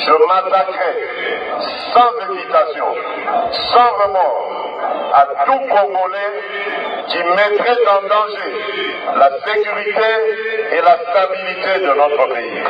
Je m'attaquerai sans hésitation, sans remords, à tout Congolais qui mettrait en danger la sécurité et la stabilité de notre pays.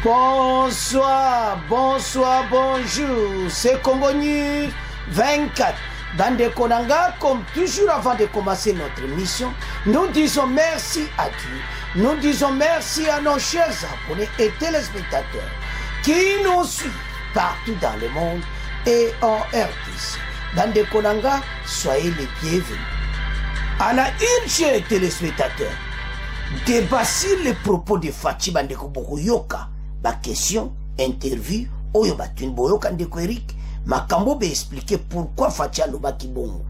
Bonsoir, bonsoir, bonjour. C'est Congo News 24. Bande Konanga, comme toujours avant de commencer notre émission, nous disons merci à Dieu. Nous disons merci à nos chers abonnés et téléspectateurs qui nous suivent partout dans le monde et en RDC. Bande Konanga, soyez les bienvenus. À la une, chers téléspectateurs, débat sur les propos de Fachi Bandeko Bokoyoka. Ma question, interview, Oyo Batun Boyoka Ndeko Eric, Makambo be expliquer pourquoi Fachi Aloba Kibongo.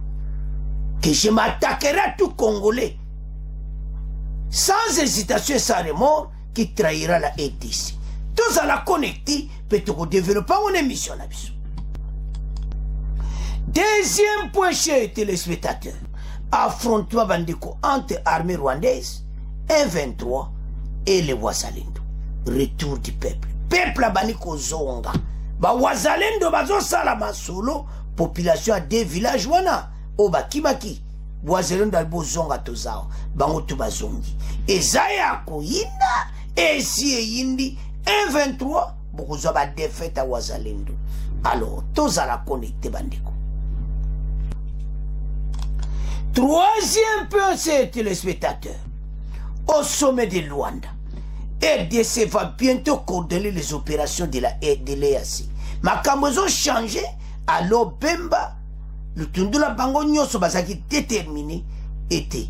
Que je m'attaquerai à tout Congolais, sans hésitation et sans remords, qui trahira la RDC. Tous à la connecter, peut-être développer une émission là-dessus. Deuxième point, chers téléspectateurs, affrontement Bandeko entre armée rwandaise, M23 et les Wazalendo. Retour du peuple. Peuple a bani kozonga. Ba Wazalendo bazo sala masolo. Population a des villages wana. Oba kimaki. Wazalendo albo zonga tozao. Bango tubazongi. Ezaya koyinda. Esi yindi. M23. Bokuzo ba défaite à Wazalendo. Alors, tozala connecté bandeko. Troisième point, c'est téléspectateurs. Au sommet de Luanda. RDC va bientôt coordonner les opérations de l'EAC. Makambozo changé, alors Bemba, le Tundula Bango Nyoso Bazaki déterminé, était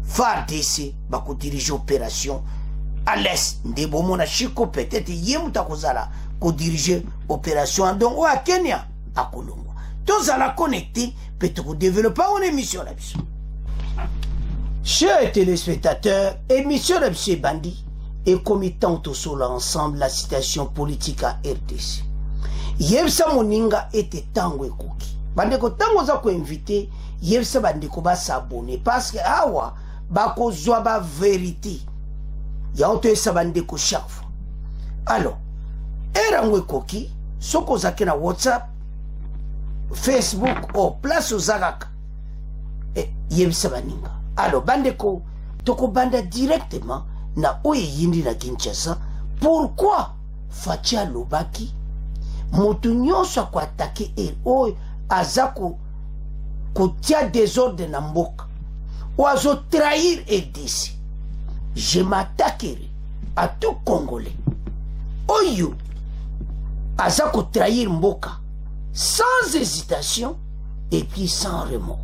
FARDC, Bako diriger opération à l'est. Ndebomona Chiko peut-être Yemuta Kozala, ko diriger opération à Dongo à Kenya, à Colombo. Tous à la connecter, peut-être développer une émission là-dessus. Chers téléspectateurs, émission là-dessus Bandi. Et comme il tente sur l'ensemble la situation politique à RDC. Yebsa Moninga était tango et cookie. Bandeko tango za ko invité, yebsa bandeko ba s'abonner parce que awa bako zwa ba vérité. Ya oto esa bandeko chaque fois. Alors, erangwe cookie, soko zake na WhatsApp, Facebook ou place aux Zagaka. Et yebsa baninga. Alors bandeko toko banda directement na oye yindi na Kinshasa. Pourquoi Fachi Alobaki moto nyonso ko attaquer oye azako kotia désordre na mboka ou azo trahir RDC. Je m'attaquerai à tout Congolais oyo azako trahir mboka sans hésitation et puis sans remords.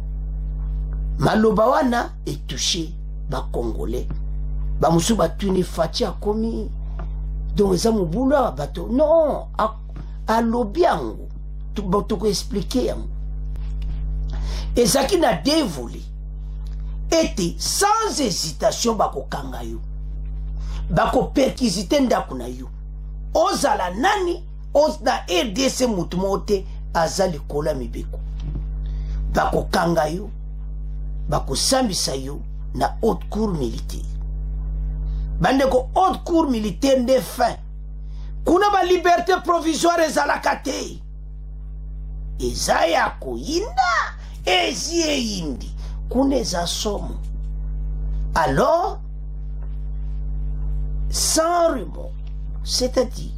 Maloba wana est touché ba Congolais. Bamusu batuni Fachi akomi donc eza mobula bato non alobi yango toko expliquer yango ezaki na dévolé ete sans hésitation bakokanga yo bakoperquisite ndako na yo ozala nani na RDC mutu mote aza likolo ya mibeko bakokanga yo bakosambisa yo na haute cour militaire. Bandeko haute cour militaire de fin. Kuna ba liberté provisoire ezalaka te. Ezaya koyinda ezie yindi. Kuna eza somo. Alors, sans remords, c'est-à-dire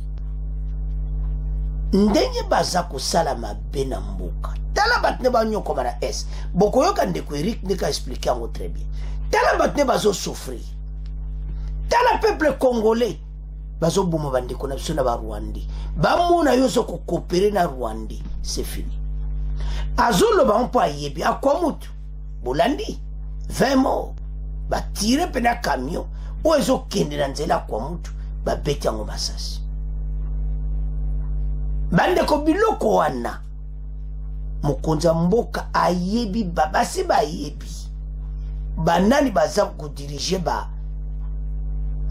ndenge baza kosala mabe na mboka. Tala batne ba nyoko na S. Bokoyoka ndeko Eric ndeka expliquer yango très bien. Tala batne bazo souffrir. Tala peuple congolais bazo bomo bandeko na biso na ba Rwandi. Bamona yo zo ko coopérer na Rwandi, c'est fini. Azolo ba mpo ayebi akwa mutu. Bolandi 20 morts. Ba tire pena camion o ezo kende na nzela kwa mutu ba beti yango masasi. Bandeko biloko wana mokonza mboka ayebi babasi ba ayebi. Banani baza ko diriger ba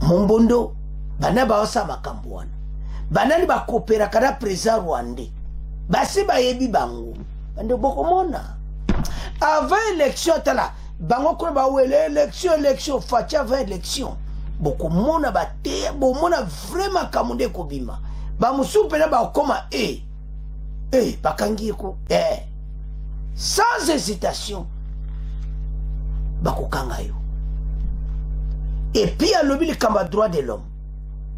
Mombondo, bana ba osa makambo wana. Banani ba kopera kana président rwandais. Basi ba yebi bango. Bande bokomona. Avant élection tala, bango ko ba wele élection Fachi avant élection. bokomona bate bomona vraiment kamunde kobima bamusu pena bakoma bakangi ko sans hésitation bakokanga yo. Et puis alobi le kamba droit de l'homme.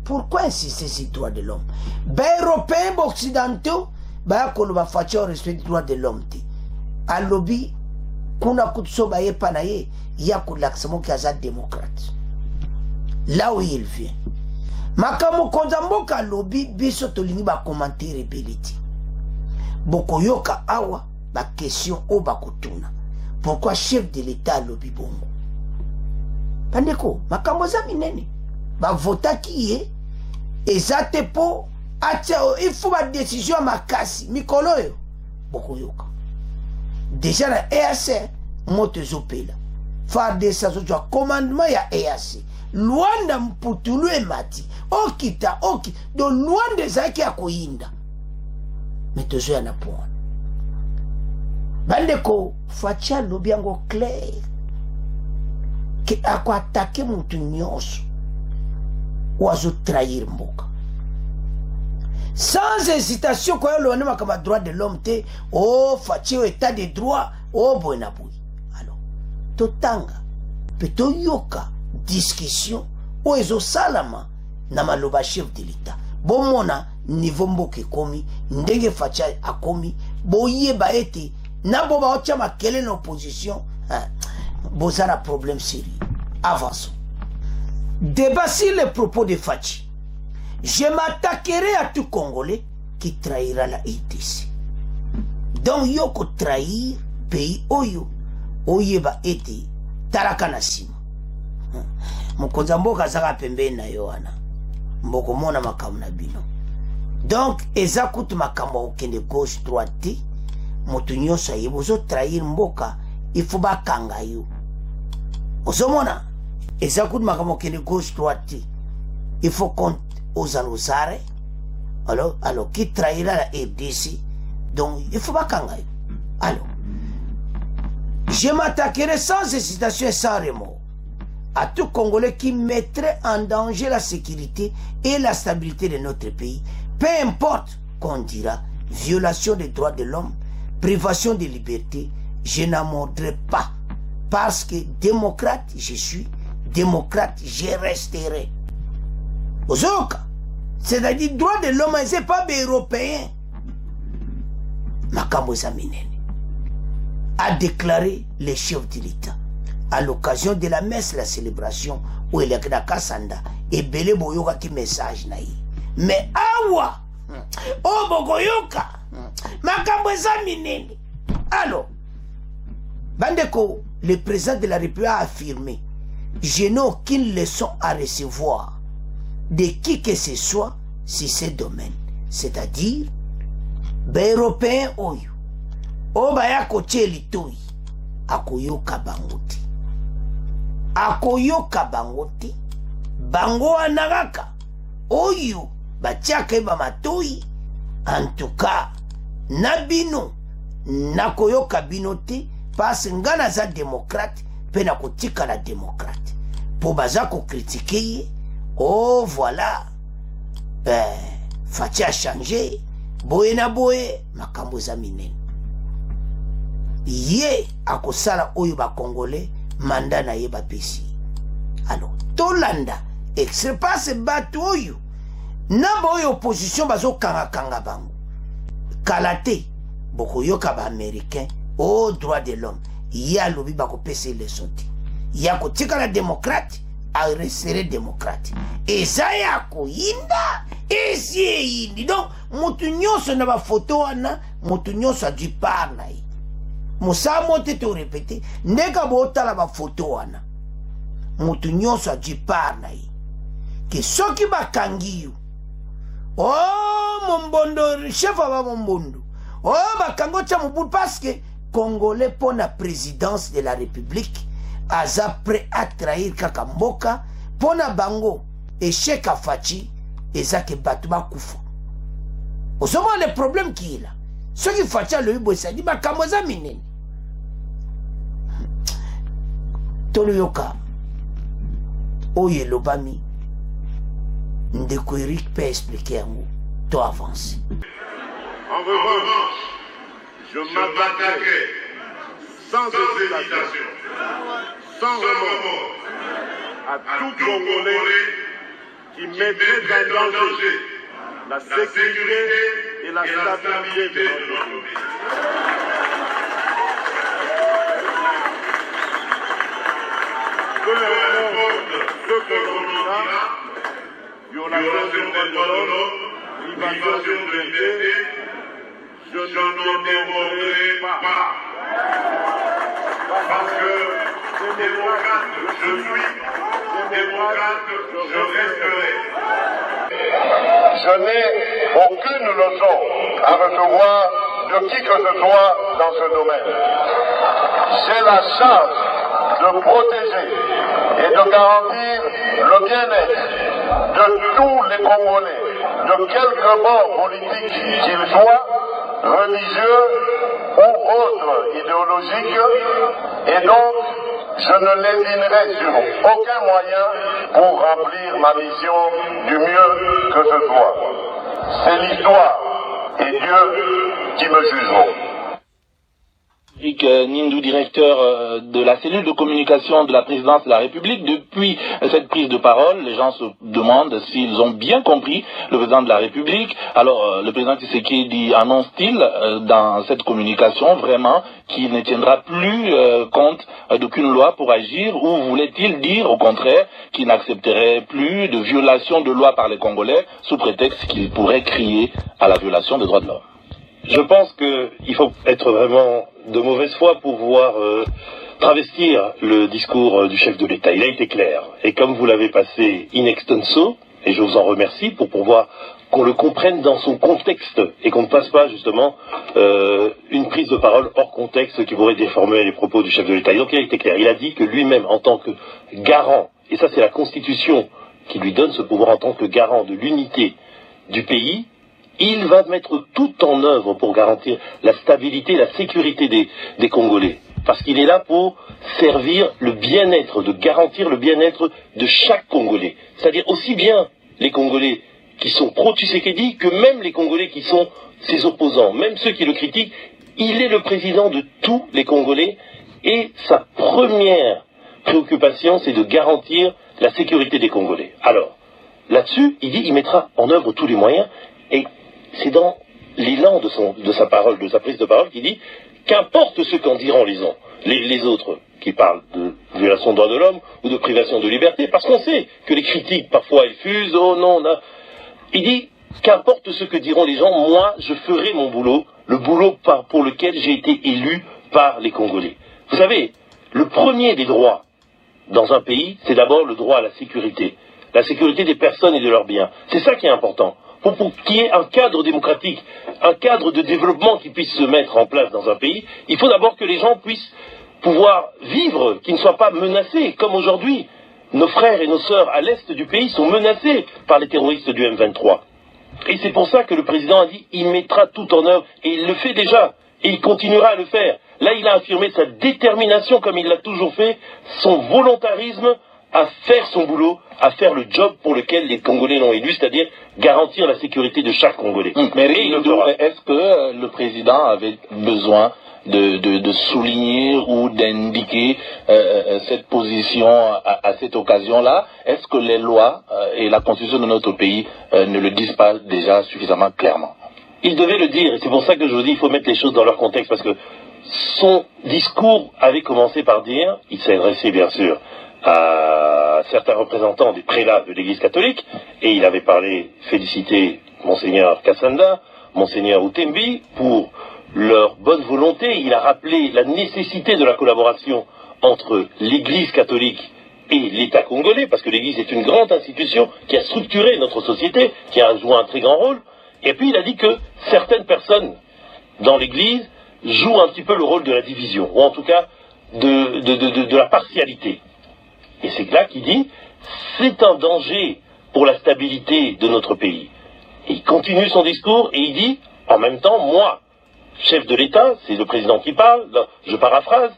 Pourquoi insister sur droit de l'homme? Européens occidentaux ba koloba fachi au respect du droit de l'homme te. Alobi kuna kutso ba ye panaye ya kulaksamo kaza démocrate. Là où il vient. Makamo konzamboka alobi biso tolingi ba commentaire rebeliti. Bokoyoka awa ba question o bakotuna. Pourquoi chef de l'État alobi bongo? Pandeko, makambo za minene. Ba vota ki ye ezate po atia il faut ba décision makasi mikolo yo bokoyoka. Déjà la EAC moto zopela. Faire des sazoja commandement ya EAC. Luanda mputulu emati. Okita do luanda zaki ya koyinda. Metozo ya napona. Bandeko facha lobi yango clair. Ke ako atake mutu nyonso wazo trahir mboka sans hésitation. Kwa yolo wanema kama droit de l'homme te fachi état de droit boena boui. Alors totanga peto yoka discussion ezo salama na maloba chef de l'État bomona niveau mboka komi ndenge fachi akomi boyeba ete nabo ba ocha makele na opposition bozana problème sérieux. Avançons. Débat sur les propos de Fachi. Je m'attaquerai à tout Congolais qui trahira la RDC. Donc yoko trahir pays oyo oyeba ete talaka na sima. Mokonza mboka zaka pembeni na yoana. Mboko mona makamu na bino. Donc eza kutu makamu okende gauche droite moto nyonso ayebozo trahir mboka ifo bakanga yo. Osomona ezakud makamo kene gauche droite il faut compte aux alosare alors qui trahira la RDC donc il faut bakanga yo. Alors je m'attaquerai sans hésitation et sans remords à tout Congolais qui mettrait en danger la sécurité et la stabilité de notre pays, peu importe qu'on dira violation des droits de l'homme, privation de liberté, je n'en mordrai pas. Parce que démocrate, je suis, démocrate, je resterai. Ozoka, c'est-à-dire droit de l'homme, c'est pas européen. Makambo Zaminene a déclaré le chef de l'État à l'occasion de la messe, la célébration où il y a Kasanda et Bele Boyoka qui message naï. Mais awa, Bogoyoka, Makambo Zaminene. Alors, Bandeko, le président de la République a affirmé: je n'ai aucune leçon à recevoir de qui que ce soit sur ce domaine. C'est-à-dire, Européen oyo, Obaya koche litoi, akoyoka bangote. Akoyoka bangote, bango anagaka, oyo, batiaka eba matoi, en tout cas, nabino, nakoyoka binote, parce que ngana za démocrate pena kotika la démocrate pour baza ko critiquer voilà Fachi a changé boye na boye makambo za minene ye akosala oyo ba congolais manda na ye ba pesi. Alors tolanda extrait passe batu oyo na boye opposition bazo kanga bango kalate bokoyoka ba américain au droit de l'homme, il y a l'obi bako pese les sorties. Il y a kotika la démocrate, a resserrer démocrate. Et ça y a ko inda, et si indi. Donc, mutu nyonso na ba photo wana, mutu nyonso a du par na yi. Moussa monte te répéter, nega bota la ba photo wana. Mutu nyonso a du par na yi. Que soki ba kangiyu. Oh, mombondo, chef aba mombondo. Oh, ba kango cha mbout parce que Congolais pour la présidence de la République, aza prêt à trahir Kakamboka, pour la bango, échec à Fachi, et ça que Batuma Koufou. Au moment le problème qui est là, ce qui Fachi le Ibo, ça dit, bah, Kamoza Minen. Toluyoka, oyo elobami ndeko Eric peut expliquer yango to avance. En revanche, je m'attaquerai sans hésitation, sans remords, à tout Congolais qui mettrait en danger la sécurité et la stabilité de notre pays. Peu importe ce que l'on dira, violation des droits de l'homme, privation de liberté, je n'en démordrai pas. Parce que démocrate je suis, démocrate je resterai. Je n'ai aucune leçon à recevoir de qui que ce soit dans ce domaine. J'ai la charge de protéger et de garantir le bien-être de tous les Congolais, de quelque bord politique qu'ils soient, religieux ou autres idéologiques, et donc je ne lésinerai sur aucun moyen pour remplir ma mission du mieux que ce soit. C'est l'histoire et Dieu qui me jugeront. Eric Nindou, directeur de la cellule de communication de la présidence de la République. Depuis cette prise de parole, les gens se demandent s'ils ont bien compris le président de la République. Alors, le président Tshisekedi annonce-t-il dans cette communication vraiment qu'il ne tiendra plus compte d'aucune loi pour agir, ou voulait-il dire au contraire qu'il n'accepterait plus de violation de loi par les Congolais sous prétexte qu'il pourrait crier à la violation des droits de l'homme? Je pense qu'il faut être vraiment de mauvaise foi pour pouvoir travestir le discours du chef de l'État. Il a été clair. Et comme vous l'avez passé in extenso, et je vous en remercie, pour pouvoir qu'on le comprenne dans son contexte et qu'on ne passe pas justement une prise de parole hors contexte qui pourrait déformer les propos du chef de l'État. Et donc il a été clair. Il a dit que lui-même, en tant que garant, et ça c'est la Constitution qui lui donne ce pouvoir en tant que garant de l'unité du pays, il va mettre tout en œuvre pour garantir la stabilité, la sécurité des Congolais. Parce qu'il est là pour servir le bien-être, de garantir le bien-être de chaque Congolais. C'est-à-dire aussi bien les Congolais qui sont pro-Tshisekedi que même les Congolais qui sont ses opposants, même ceux qui le critiquent. Il est le président de tous les Congolais et sa première préoccupation, c'est de garantir la sécurité des Congolais. Alors, là-dessus, il dit qu'il mettra en œuvre tous les moyens, et c'est dans l'élan de sa parole, de sa prise de parole, qu'il dit qu'importe ce qu'en diront les autres qui parlent de violation des droits de l'homme ou de privation de liberté, parce qu'on sait que les critiques parfois elles fusent, oh non, il dit qu'importe ce que diront les gens, moi je ferai mon boulot, le boulot pour lequel j'ai été élu par les Congolais. Vous savez, le premier des droits dans un pays, c'est d'abord le droit à la sécurité des personnes et de leurs biens. C'est ça qui est important. Pour qu'il y ait un cadre démocratique, un cadre de développement qui puisse se mettre en place dans un pays, il faut d'abord que les gens puissent pouvoir vivre, qu'ils ne soient pas menacés, comme aujourd'hui. Nos frères et nos sœurs à l'est du pays sont menacés par les terroristes du M23. Et c'est pour ça que le président a dit qu'il mettra tout en œuvre, et il le fait déjà, et il continuera à le faire. Là, il a affirmé sa détermination, comme il l'a toujours fait, son volontarisme à faire son boulot, à faire le job pour lequel les Congolais l'ont élu, c'est-à-dire garantir la sécurité de chaque Congolais. Mais est-ce que le président avait besoin de souligner ou d'indiquer cette position à cette occasion-là? Est-ce que les lois et la constitution de notre pays ne le disent pas déjà suffisamment clairement? Il devait le dire, et c'est pour ça que je vous dis qu'il faut mettre les choses dans leur contexte, parce que son discours avait commencé par dire, il s'est adressé bien sûr à certains représentants des prélats de l'Église catholique, et il avait félicité Monseigneur Kassanda, Monseigneur Outembi, pour leur bonne volonté. Il a rappelé la nécessité de la collaboration entre l'Église catholique et l'État congolais, parce que l'Église est une grande institution qui a structuré notre société, qui a joué un très grand rôle. Et puis il a dit que certaines personnes dans l'Église jouent un petit peu le rôle de la division, ou en tout cas de la partialité. Et c'est là qu'il dit, c'est un danger pour la stabilité de notre pays. Et il continue son discours et il dit, en même temps, moi, chef de l'État, c'est le président qui parle, je paraphrase,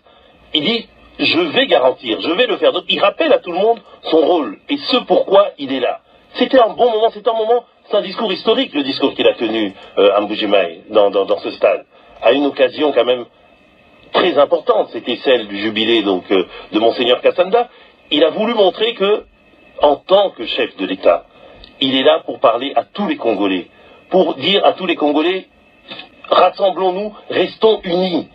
il dit, je vais garantir, je vais le faire. Donc il rappelle à tout le monde son rôle et ce pourquoi il est là. C'était un bon moment, c'est un discours historique, le discours qu'il a tenu à Mbujimayi, dans ce stade, à une occasion quand même très importante, c'était celle du jubilé donc de Monseigneur Kassanda. Il a voulu montrer que, en tant que chef de l'État, il est là pour parler à tous les Congolais, pour dire à tous les Congolais, rassemblons-nous, restons unis,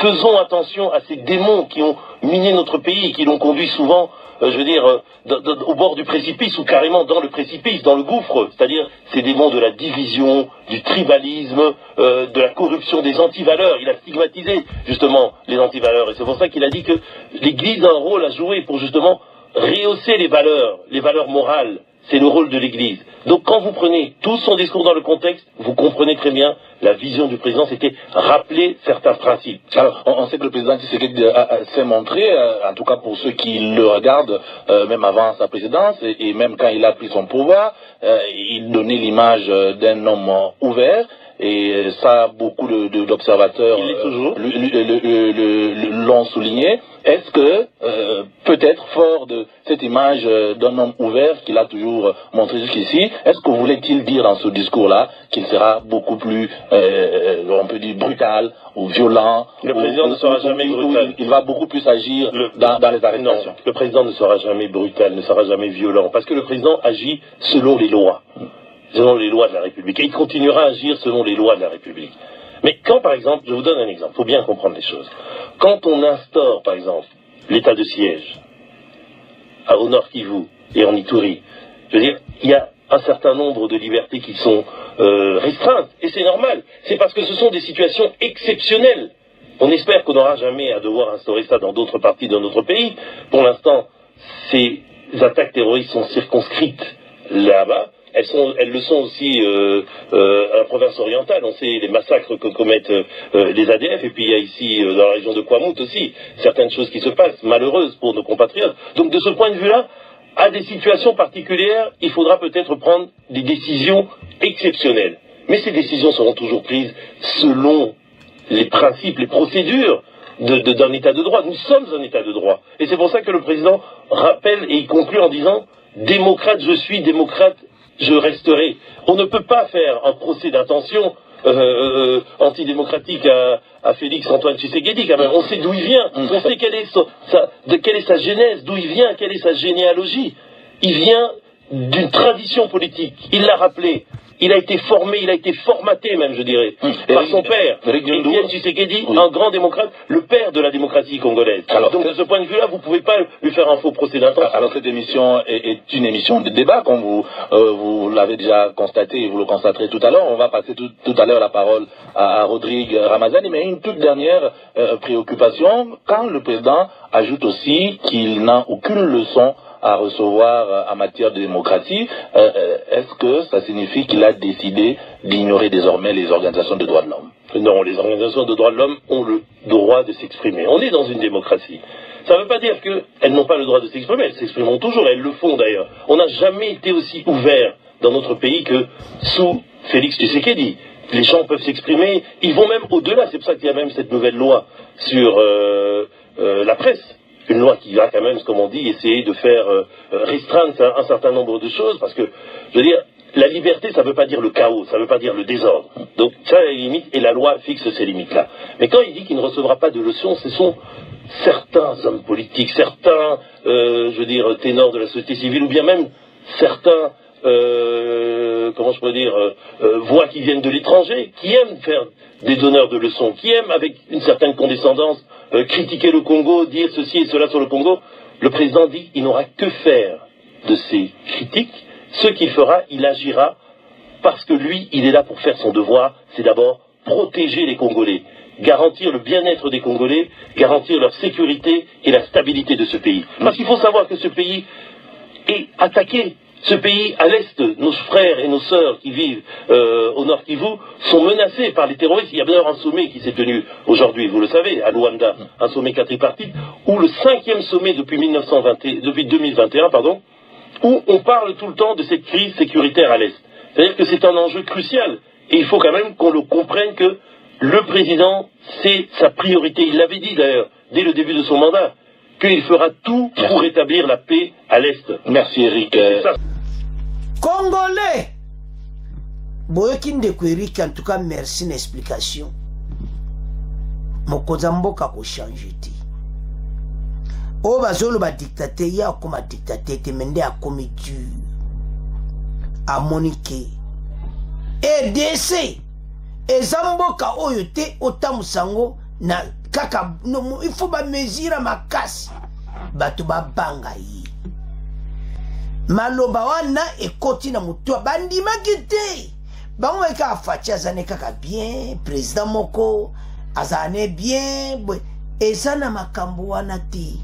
faisons attention à ces démons qui ont miné notre pays et qui l'ont conduit souvent, au bord du précipice ou carrément dans le précipice, dans le gouffre, c'est-à-dire ces démons de la division, du tribalisme, de la corruption, des antivaleurs. Il a stigmatisé justement les antivaleurs et c'est pour ça qu'il a dit que l'Église a un rôle à jouer pour justement rehausser les valeurs morales. C'est le rôle de l'Église. Donc quand vous prenez tout son discours dans le contexte, vous comprenez très bien la vision du président, c'était rappeler certains principes. Alors, on sait que le président Tshisekedi s'est montré, en tout cas pour ceux qui le regardent, même avant sa présidence, et même quand il a pris son pouvoir, il donnait l'image d'un homme ouvert, et ça, beaucoup d'observateurs l'ont souligné. Est-ce que, peut-être fort de cette image d'un homme ouvert qu'il a toujours montré jusqu'ici, est-ce que voulait-il dire dans ce discours-là qu'il sera beaucoup plus, on peut dire, brutal ou violent? Le président ne sera jamais brutal. Il va beaucoup plus agir dans les arrestations. Non, le président ne sera jamais brutal, ne sera jamais violent, parce que le président agit selon les lois. Selon les lois de la République. Et il continuera à agir selon les lois de la République. Mais quand, par exemple, je vous donne un exemple, il faut bien comprendre les choses. Quand on instaure, par exemple, l'état de siège au Nord Kivu et en Ituri, je veux dire, il y a un certain nombre de libertés qui sont restreintes. Et c'est normal. C'est parce que ce sont des situations exceptionnelles. On espère qu'on n'aura jamais à devoir instaurer ça dans d'autres parties de notre pays. Pour l'instant, ces attaques terroristes sont circonscrites là-bas. Elles le sont aussi à la province orientale. On sait les massacres que commettent les ADF. Et puis il y a ici, dans la région de Kwamut aussi, certaines choses qui se passent, malheureuses pour nos compatriotes. Donc de ce point de vue-là, à des situations particulières, il faudra peut-être prendre des décisions exceptionnelles. Mais ces décisions seront toujours prises selon les principes, les procédures d'un État de droit. Nous sommes un État de droit. Et c'est pour ça que le président rappelle et il conclut en disant « Démocrate, je suis démocrate, je resterai ». On ne peut pas faire un procès d'intention antidémocratique à Félix Antoine Tshisekedi quand même. On sait d'où il vient, on sait quelle est sa genèse, d'où il vient, quelle est sa généalogie. Il vient d'une tradition politique, il l'a rappelé. Il a été formé, il a été formaté même, je dirais, par son père. Etienne Tshisekedi, un grand démocrate, le père de la démocratie congolaise. Alors, donc de ce point de vue-là, vous ne pouvez pas lui faire un faux procès d'intention. Alors cette émission est une émission de débat, comme vous l'avez déjà constaté et vous le constaterez tout à l'heure. On va passer tout à l'heure la parole à Rodrigue Ramazani, mais une toute dernière préoccupation, quand le président ajoute aussi qu'il n'a aucune leçon à recevoir en matière de démocratie, est-ce que ça signifie qu'il a décidé d'ignorer désormais les organisations de droits de l'homme? Non, les organisations de droits de l'homme ont le droit de s'exprimer. On est dans une démocratie. Ça ne veut pas dire qu'elles n'ont pas le droit de s'exprimer, elles s'exprimeront toujours, elles le font d'ailleurs. On n'a jamais été aussi ouvert dans notre pays que sous Félix Tshisekedi. Les gens peuvent s'exprimer, ils vont même au-delà, c'est pour ça qu'il y a même cette nouvelle loi sur la presse. Une loi qui va quand même, comme on dit, essayer de faire restreindre un certain nombre de choses, parce que, je veux dire, la liberté, ça ne veut pas dire le chaos, ça ne veut pas dire le désordre. Donc ça, a les limites, et la loi fixe ces limites-là. Mais quand il dit qu'il ne recevra pas de leçons, ce sont certains hommes politiques, certains, ténors de la société civile, ou bien même certains, voix qui viennent de l'étranger, qui aiment faire des donneurs de leçons, qui aiment, avec une certaine condescendance, critiquer le Congo, dire ceci et cela sur le Congo. Le président dit qu'il n'aura que faire de ces critiques. Ce qu'il fera, il agira parce que lui, il est là pour faire son devoir. C'est d'abord protéger les Congolais, garantir le bien-être des Congolais, garantir leur sécurité et la stabilité de ce pays. Parce qu'il faut savoir que ce pays est attaqué. Ce pays, à l'est, nos frères et nos sœurs qui vivent au Nord Kivu sont menacés par les terroristes. Il y a d'ailleurs un sommet qui s'est tenu aujourd'hui, vous le savez, à Luanda, un sommet quadripartite, où le 5e sommet depuis 2021, où on parle tout le temps de cette crise sécuritaire à l'est. C'est-à-dire que c'est un enjeu crucial. Et il faut quand même qu'on le comprenne que le président, c'est sa priorité. Il l'avait dit d'ailleurs, dès le début de son mandat, qu'il fera tout pour rétablir la paix à l'Est. Merci Eric. Congolais, boyoki ndeko Eric, en tout cas merci l'explication. Mokonza mboka ko changer ti. O bazolo ba dictateur ya koma dictateur te mende akomi tu. A Monique. EDC. Ezamboka oyo te otamusango na kaka no, il faut ba mesure makasi. Bato ba banga yi. Maloba wana ekoti na mutua bandima kite. Bango eka afachi azane kaka bien, président moko azane bien, ezana makambo wana te.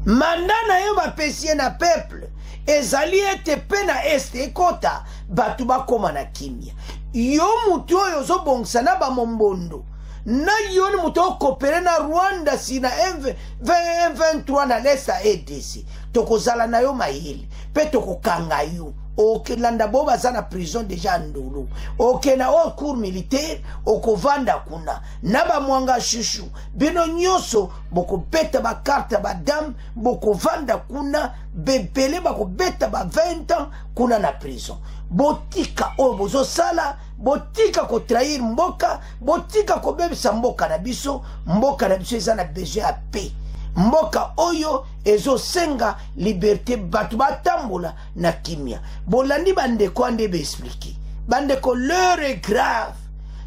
Mandana yo bapesie na peuple, ezali ete pe na este ekota, batu bakoma na kimia. Yo mutu oyo zobongisa na bamombondo, na yo ni mutu okopere na Rwanda si na M23 na lesa EDC. Tokozala na yo mayele, pe tokokanga yo. Ok, landa boba zana prison deja ndulu. Ok, na o cour militaire, okovanda kuna. Naba mwanga shushu. Bino nyoso, boko beta ba carte ba dam, boko vanda kuna. Bebele bako beta ba 20 ans, kuna na prison. Botika o bozo sala, botika ko trahir mboka, botika ko bebisa mboka na biso ezana besoin a paix. Mboka oyo ezo senga liberté batu batambola na kimia. Bolandi bandeko ande be expliquer. Bandeko l'heure est grave.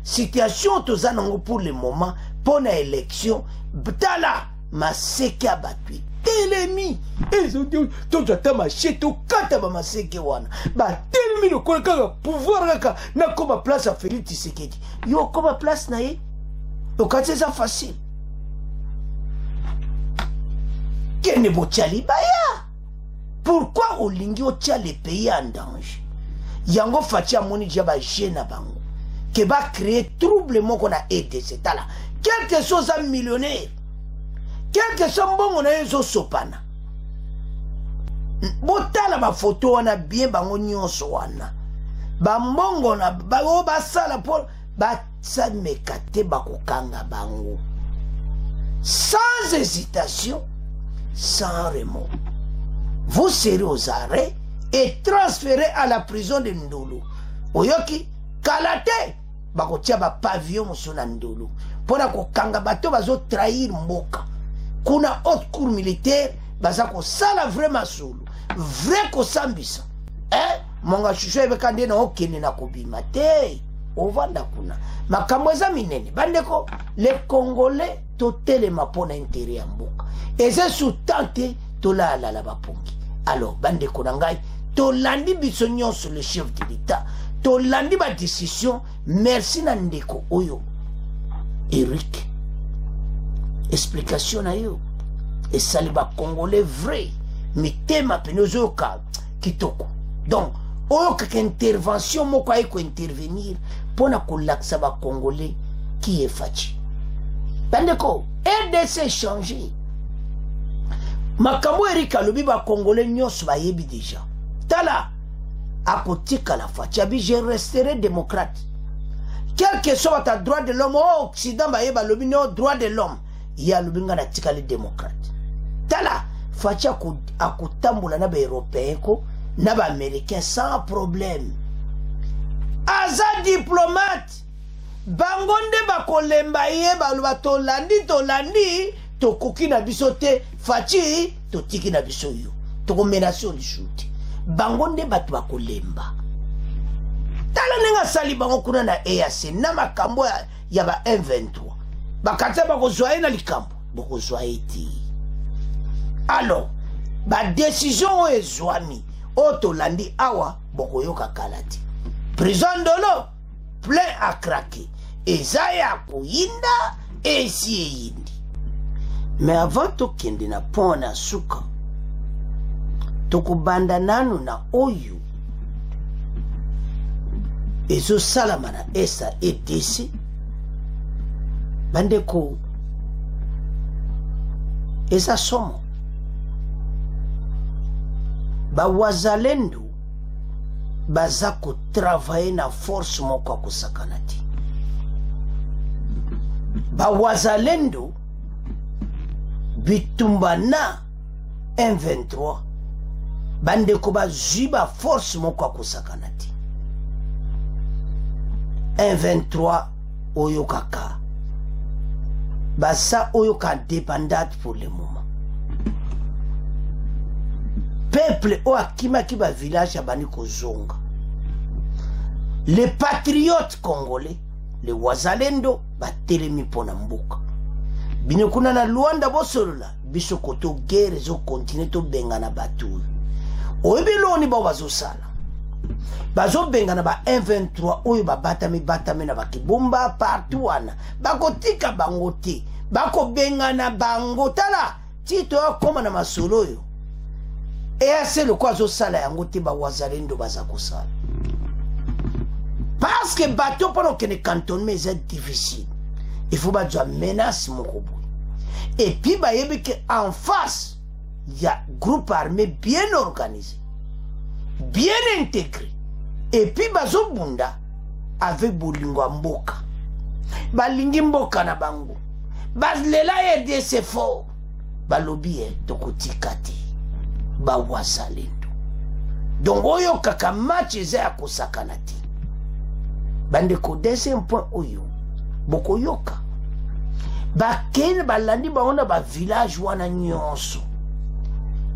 Situation tozanango pour le moment pour na élection. Btala maseke abatui. Telemi ezo dio tozata machete kata ba maseke wana. Ba telemi le kolaka pouvoir kaka na koma place à Félix Tshisekedi. Yo koma place na ye. Okatse ça facile. Kene bochali baya. Pourquoi olingi otia les pays en danger? Yango fatia moni jaba jena bango. Ke ba créer trouble moko na EDC tala. Quelque chose à millionnaire. Quelque chose mbongo na yezo sopana. Botala ba photo wana bien bango nyonso wana. Ba mbongo na ba sala pour ba sa mekate ba kokanga bango. Sans hésitation. Sans remords. Vous serez aux arrêts et transférés à la prison de Ndolo. Oyoki, kalate, bakotia ba pavillon musona Ndolo. Pona ko kanga bato bazo trahir mboka. Kuna haute cour militaire, baza ko sala vraiment solo. Vrai ko sambisa. Monga shusho ebe kande na okene na kobima te. Ovanda kuna. Makamweza minene. Bandeko, les Congolais totelema pona intérêt ya mboka. Et c'est sous-tenté tola la bapongi. Alors, bande konangai, tolandi bisonyon sur le chef de l'État, tolandi ba décision, merci nandeko oyo. Eric, explication na yo. Et saliba Congolais vrai, mitema penozo ka kitoko. Donc, oyo kaka intervention moko aiko intervenir pona kolaksa ba Congolais qui est fachi. Bandeko, RDC changé. Makambo Eric alobi ba Congolais nyonso ba yebi déjà. Tala akotika la fachabi, je resterai démocrate. Quel que soit ta droit de l'homme au Occident ba yeba lobi no droit de l'homme. Ya lobi ngana tika les démocrates. Tala facha akotambola na ba européen ko na ba américain sans problème. Aza diplomate. Bangonde ba kolemba ye ba loba tolandi tokoki na biso te fachi totiki na biso yo toko menace on shoot bangonde batu bakolemba tala nenga sali bango kuna na EAC na makambo ya ba M23 bakata bakozwa na likambo bokozwa eti. Alors ba décision ezwami otolandi awa bokoyoka kalati prison Ndolo plein à craquer ezaya kuyinda esi eyindi. Mais avant tokende na pont na suka tokubanda nanu na oyo ezo salama na esa EDC bandeko esa somo ba wazalendo baza ko travailler na force moko kusakana ti. Ba wazalendo bitumba na M23 bandeko bazwi ba force moko akosakana te. M23 oyo kaka basa oyo ka dépendante pour le moment. Peuple o akimaki ba village abani kozonga. Les patriotes congolais, les wazalendo batelemi pona mboka. Bino kuna na Luanda bosolola biso koto guerre zo continue to bengana batu. Oyebiloni ba bazosala. Bazo bengana ba M23 oyo batami na bakibumba partout wana. Bakotika bango te. Bako bengana bango tala. Tito koma na masolo yo. Et c'est le quoi zo sala yango te ba wazalendo bazakosala. Parce que bateau pendant que les cantonnements est difficile. Il faut pas dire menace mon robot. Et puis bah y en face il y a groupe armé bien organisé, bien intégré. Et puis bazo bunda avec bolingo mboka. Balingi mboka na bango. Bazlela yede c'est fort. Balobi tokotikati. Ba wasalendo. Donc oyo kaka match eza kosakana ti. Bandeko deuxième point oyo boko yoka bakene balandi baona ba village wana nyonso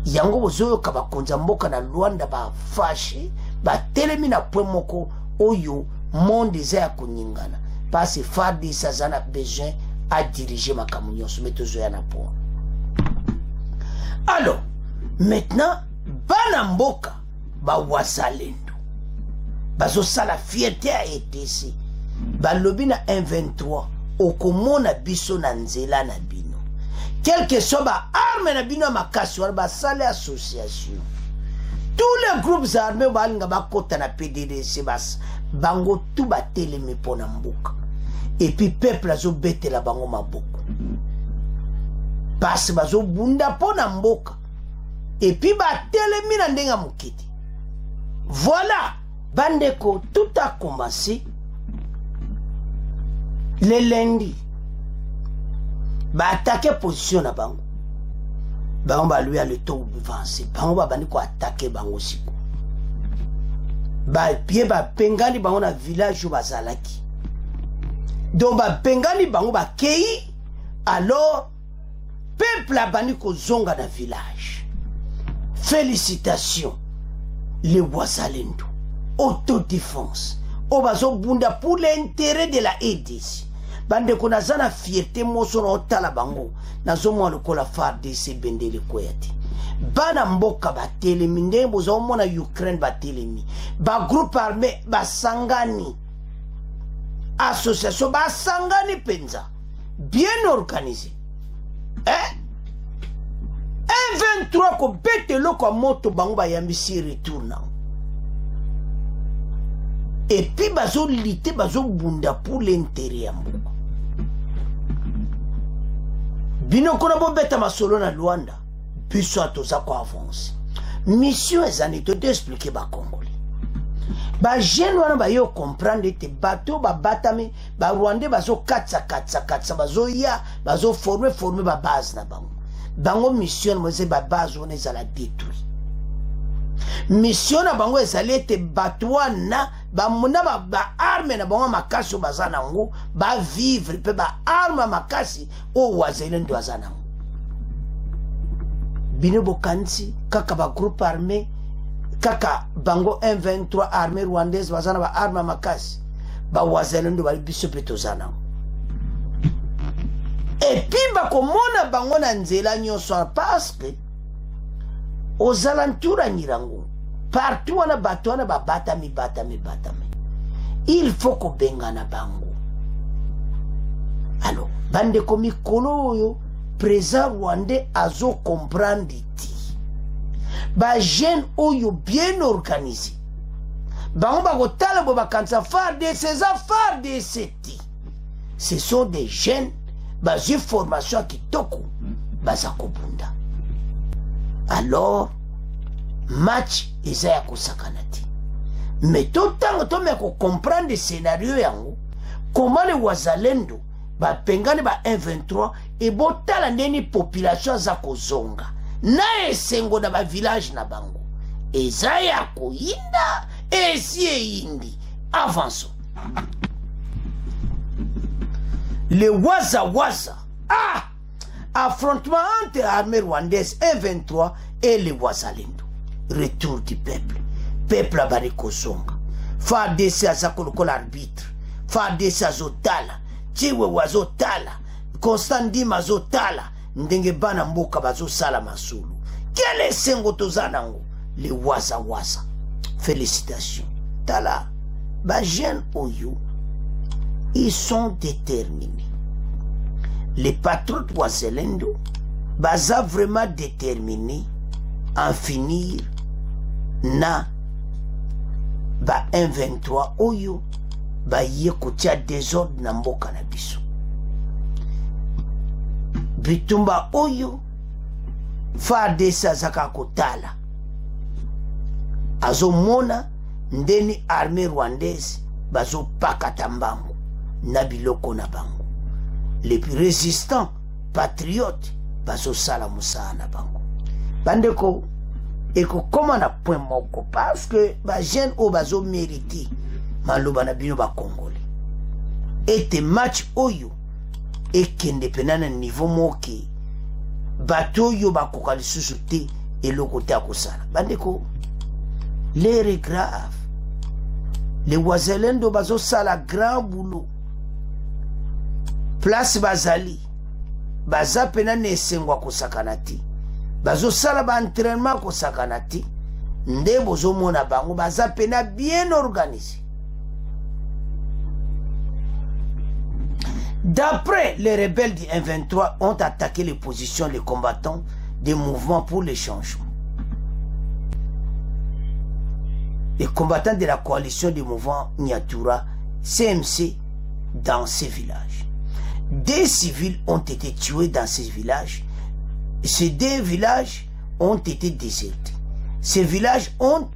yango bozoyoka bakonza mboka na Luanda ba fashi ba telemi na point moko oyo monde za ya kunyingana parce fardi sazana besoin à diriger makambo nyonso metozo ya na point. Alors maintenant bana mboka ba wasalendo bazo sala fierté a été ici. Balobi na M23 okomona biso na nzela na bino. Quel que soit ba arme na bino makasi wala ba sale association. Tous les groupes armés balinga bakota na PDDC bas bango tout batelemi pona mboka. Et puis peuple azo betela bango maboko. Parce bazo bunda pona mboka. Et puis batelemi na ndenga mukiti. Voilà. Bandeko, tout a commencé le lundi. Ba attaquer position na bango. Bango ba lui a le taux avancé. Bango ba bani ko attaquer bango siko. Ba pied ba pengani bango na village ou bazalaki. Donc ba pengani bango ba kei. Alors peuple a bani ko zonga na village. Félicitations les wazalendo. Autodéfense. Obazo bunda pour l'intérêt de la EDC. Bande konazana fierté moso na otala bango. Nazo mwa lokola FARDC bendele koyati. Bana mboka batelemi nde bozo mona Ukraine batelemi. Ba groupe armé basangani. Association basangani penza. Bien organisé. M23 ko bete loko moto bango ba yambisi retourna. Et puis bazo lité bazo bunda pour l'intérêt ya mboka. Bino kona bo beta masolo na Luanda. Biso atoza ko avance. Mission ezani to d'expliquer ba Congolais. Ba jeune wana ba yo comprendre te bato ba batame ba Rwandais bazo katsa bazo ya bazo former ba base na bango. Bango mission moze ba base on ezala détruit. Mission na bango ezali te batwana ba muna ba arme na bango makasi bazana ngo ba vivre pe ba arme makasi o wazelendo azana ngo. Bino bokansi kaka ba groupe armé kaka bango M23 armée rwandaise bazana ba arme makasi ba wazelendo bali biso peto zana ngo. Et puis ba komona bango na nzela nyonso parce que aux alentours à Nirango, partout on a battu, batami. Il faut qu'on bengana bango. Alors, bande komi kono yo, présent rwandais azo comprendre ti. Ba jeune oyo bien organisé. Bango ba gotala bo bakansa FARDC, ces affaires de seti. Ce sont des jeunes, ba j'ai formation qui toku, bazakobunda. Alors, match ezaya kosakanati. Mais tout temps to me ko comprendre le scénario yango, comment les wazalendo ba pengane ba M23 et botala ndeni population za kozonga. na esengo na ba village na bango eza ya koyinda esi eyindi. Avançons. Le Waza. Affrontement entre l'armée rwandaise M23 et les Wazalendo. Retour du peuple. Peuple abari kosonga. FARDC azakolo l'arbitre. FARDC azotala. Chiwe wazotala. Constant Dim azotala. Ndenge bana mboka bazosala masulu. Quel est sengo tozanango? Les Waza. Félicitations. Tala. Ba jeunes oyo. Ils sont déterminés. Les patriotes Wazalendo baza vraiment déterminés à finir na ba M23 oyo ba yekotia désordre na mboka na biso. Bitumba oyo FARDC azaka kotala azomona ndeni armée rwandaise bazo pakata mbango na biloko na bango. Les résistants patriotes bazo sala musana bango. Bandeko eko koma na point moko parce que ba jeune o bazo mériter maloba na bino ba congolais. Ete match oyo ekende penana niveau moke bato yo bakoka lisusu te eloko te akosala. Bandeko l'air est grave. Les Wazalendo bazo sala grand boulot. Place bazali baza pena nesengwa kosakanati bazo sala ba entraînement kosakanati nde bozo mona bango baza pena bien organisé. D'après les rebelles du M23 ont attaqué les positions des combattants des mouvements pour le changement. Les combattants de la coalition des mouvements Nyatura CMC dans ces villages. Des civils ont été tués dans ces villages. Ces deux villages ont été désertés. Ces villages ont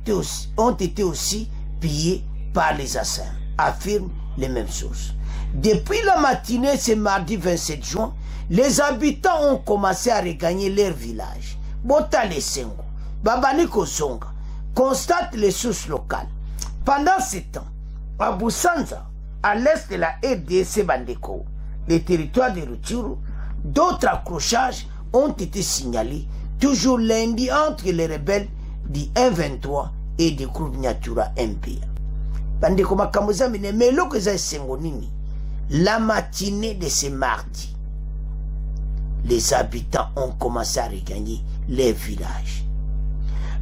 été aussi pillés par les assaillants, affirment les mêmes sources. Depuis la matinée, ce mardi 27 juin, les habitants ont commencé à regagner leur village. Botale Sengo, Babani Kozonga, constate les sources locales. Pendant ce temps, à Busanza, à l'est de la RDC Bandeko, les territoires de Rutshuru, d'autres accrochages ont été signalés, toujours lundi entre les rebelles du M23 et du groupe Nyatura MPA. Bandeko Makamuza Minemelo Keza Sengonini, la matinée de ce mardi, les habitants ont commencé à regagner les villages.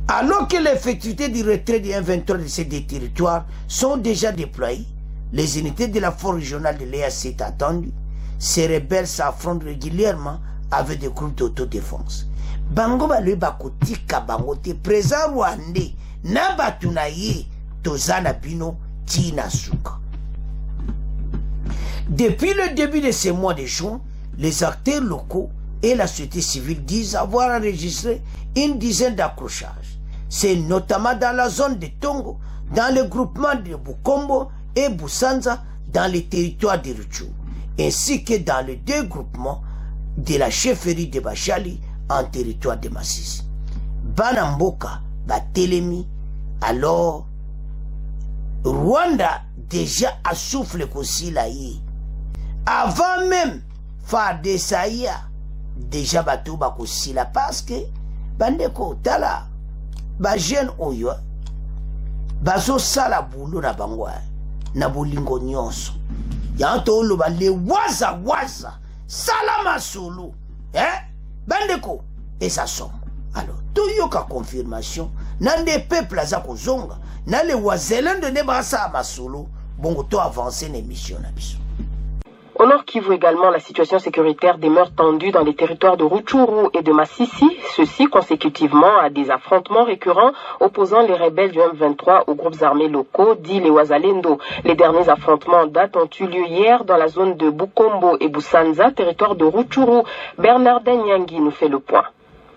Alors que l'effectivité du retrait du M23 de ces deux territoires sont déjà déployées, les unités de la force régionale de l'EAC sont attendues. Ces rebelles s'affrontent régulièrement avec des groupes d'autodéfense. Bango balwe bakotika bango te présent rwandais na batunaye tozana bino tina suka. Depuis le début de ce mois de juin, les acteurs locaux et la société civile disent avoir enregistré une dizaine d'accrochages. C'est notamment dans la zone de Tongo, dans le groupement de Bukombo et Busanza, dans les territoires de Rutshuru, ainsi que dans les deux groupements de la chefferie de Bachali en territoire de Masisi. Banamboka, Batelemi, alors Rwanda déjà a soufflé aussi là. Avant même FARDC déjà bateau bakosi là parce que bandeko tala ba jeune oyo bazo sala boulot na bango na bolingo nyonso yanto lo ba le waza salama solo bandeko et ça somme. Alors tout yoka confirmation nan des peuples za kozonga na le Wazalendo ne basa masolo bongo to avancer l'émission na biso. Au Nord Kivu également, la situation sécuritaire demeure tendue dans les territoires de Rutshuru et de Masisi, ceci consécutivement à des affrontements récurrents opposant les rebelles du M23 aux groupes armés locaux, dits les Wazalendo. Les derniers affrontements datent ont eu lieu hier dans la zone de Bukombo et Busanza, territoire de Rutshuru. Bernardin Nyangi nous fait le point.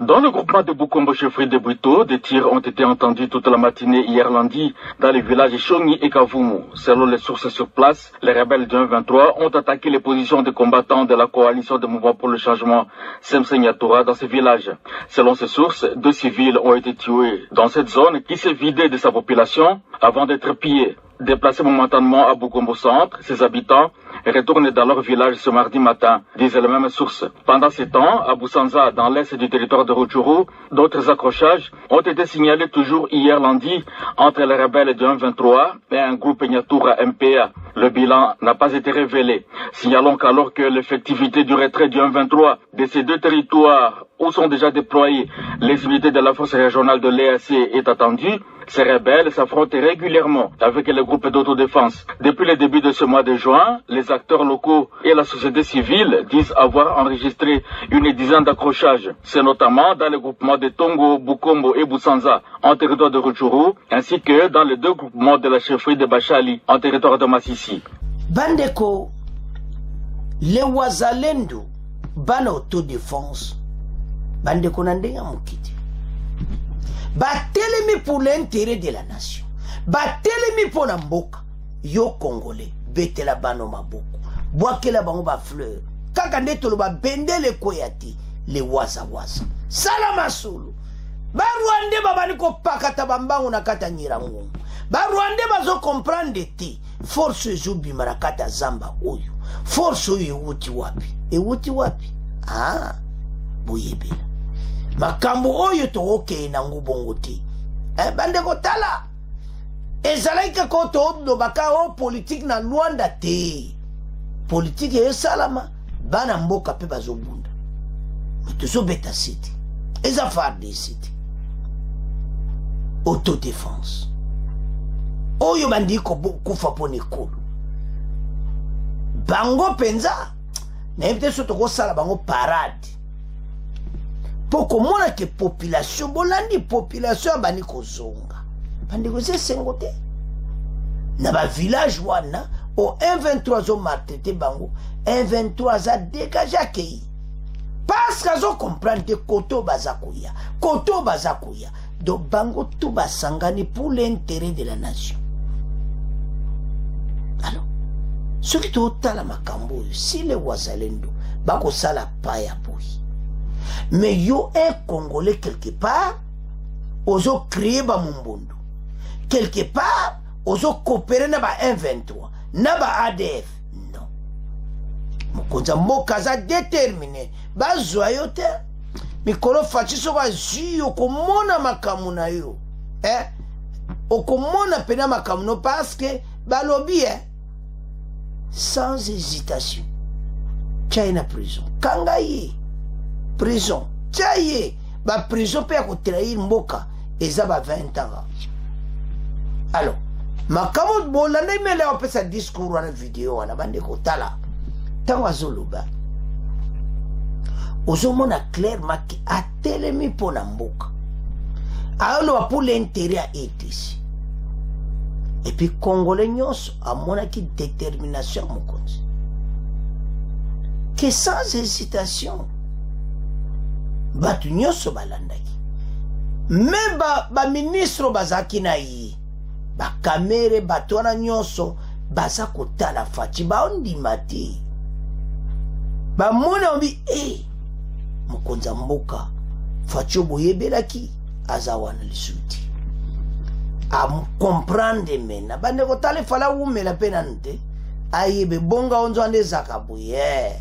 Dans le groupement de Bukombo-Chefferie de Brito, des tirs ont été entendus toute la matinée hier lundi dans les villages Chongi et Kavumu. Selon les sources sur place, les rebelles du 23 ont attaqué les positions des combattants de la coalition de mouvement pour le changement Semsenyatura dans ces villages. Selon ces sources, 2 civils ont été tués dans cette zone qui s'est vidée de sa population avant d'être pillée. Déplacés momentanément à Bukombo Centre, ses habitants retournent dans leur village ce mardi matin, disent les mêmes sources. Pendant ce temps, à Busanza, dans l'est du territoire de Rutshuru, d'autres accrochages ont été signalés toujours hier lundi entre les rebelles du 23 et un groupe Nyatura MPA. Le bilan n'a pas été révélé. Signalons qu'alors que l'effectivité du retrait du 23 de ces 2 territoires où sont déjà déployées les unités de la force régionale de l'EAC est attendue, ces rebelles s'affrontent régulièrement avec les groupes d'autodéfense. Depuis le début de ce mois de juin, les acteurs locaux et la société civile disent avoir enregistré une dizaine d'accrochages. C'est notamment dans les groupements de Tongo, Bukombo et Busanza en territoire de Rutshuru, ainsi que dans les 2 groupements de la chefferie de Bachali en territoire de Massissi. Bandeko, les Wazalendo, ban autodéfense, Bandeko Nandenga Mukiti. Batelemi pour l'intérêt de la nation. Batelemi pour la mboka. Yo Congolais, betela bano maboko. Boakela bango ba fleur. Kaka ndetolo ba bendele koyati. Le waza. Salama solo. Ba Rwande babani ko pakata bambangu na kata nyirangu. Ba Rwande bazo comprendre te. Force zubi marakata zamba oyo. Force oyo uti wapi. Uti wapi? Ah, boyebela. Makambo oyo to oke na ngubongo te. Bandeko tala. Ezalaika ko to do baka o politique na Rwanda te. Politique e salama bana mboka pe bazobunda. Tuzo beta city. Eza farde city. Autodéfense. Oyo bandiko kufa pone kolo. Bango penza. Na ebite soto ko sala bango parade. Poko mona ke population bolandi population bani kozonga bandi koze sengote na ba village wana o 123 zo martete bango 123 za dégager kei parce que zo comprendre koto bazakuya do bango tout basangani pour l'intérêt de la nation. Alors ce qui total la makambo si les Wazalendo bako sala paya boy. Mais yo un Congolais quelque part, ozo créer ba mumbondo. Quelque part, ozo coopérer na ba 123, na ba ADF. Non. Mokonza mokaza déterminé. Ba zoyote. Mikolo fachiso ba ziyo komona makamuna yo. Okomona pena makamuno parce que ba lobby sans hésitation. China prison. Kangayi. Prison. Tchaye. Ba prison peut y trahir mboka. Et ça va 20 ans. Alors, makamot bolanda imele wape sa discours wana vidéo wana bande kotala. Tanwa zoloba. Ozomona clairement ki atelemi pona mboka. Aolo wa pour l'intérêt à ETC. Et puis Congolais nyonso amona ki détermination mokonzi. Que sans hésitation. Batu nyonso balandaki. Même ba ministre bazaki na yi. Ba kamere batwana nyonso baza kotala fachi ba ondima te. Ba mona obi mokonza mboka fachi boyebelaki azawana lisuti. A comprendre mena bande kotala fala umela pena nte. Ayebe bonga onzo ande zakabuye.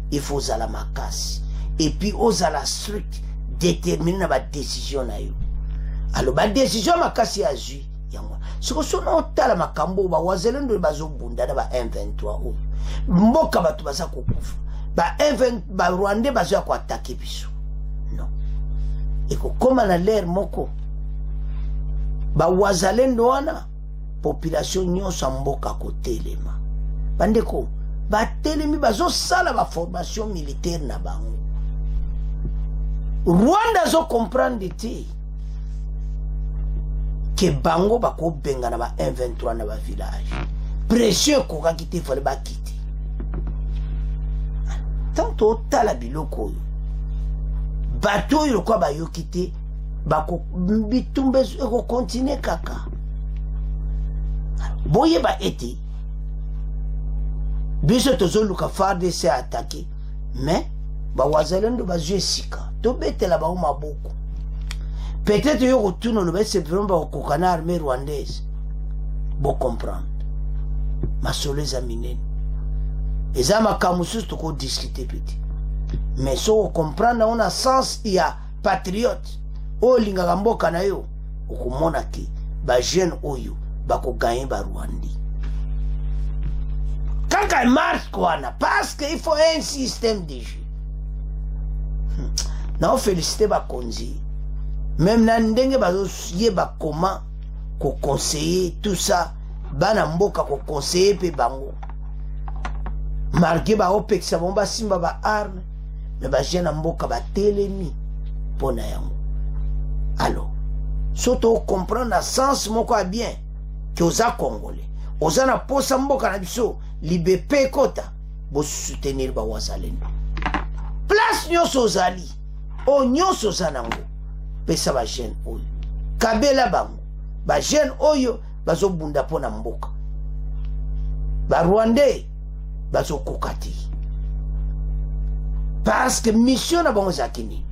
Il faut zala makasi. Et puis ozala strict déterminé na ba décision na yo. Alors ba décision makasi azui yango. Siko sona otala makambo ba Wazalendo bazo bunda na ba 123 o. Mboka batu baza kokufa. Ba 120 ba Rwanda bazo ko attaquer biso. Non. Eko koma na l'air moko. Ba Wazalendo wana population nyonso mboka ko telema. Bandeko ba telemi bazo sala ba formation militaire na bango. Rwanda zo comprendre te que bango bako benga na ba 123 na ba village. Pression ko ka kite fale ba kite. Tanto tala biloko. bato oyo kwa bayoki te bitumba ekokontinue kaka. Boyeba ete biso tozoluka FARDC attaqué, mais bawazalendo bazwi esika tobetela bango maboko. Peut-être yo kotuna loba simplement bakokoka na armée rwandaise. Bo comprendre masolo eza minene eza makambo susu tokodiscute pete, mais so comprendre on a sens ya patriote oyo olingaka mboka na yo okomona ke bajeune oyo bakoganye barwandi kaka marche wana parce que il faut un système de jeu. Na féliciter bakonzi même na ndenge bazoyeba comment ko conseiller tout ça bana mboka ko conseiller pe bango marqué ba opekisa bomba simba ba arme mais ba jena mboka ba telemi pona yango. Alors soto comprendre na sens moko a bien que oza congolais oza na posa mboka na biso libepe kota bo soutenir ba wazalendo place nyonso ozali o nyonso oza nango pesa ba jeune oyo kabela bango ba jeune oyo bazo bunda pona mboka ba Rwandais bazo kokati parce que mission na bango zakini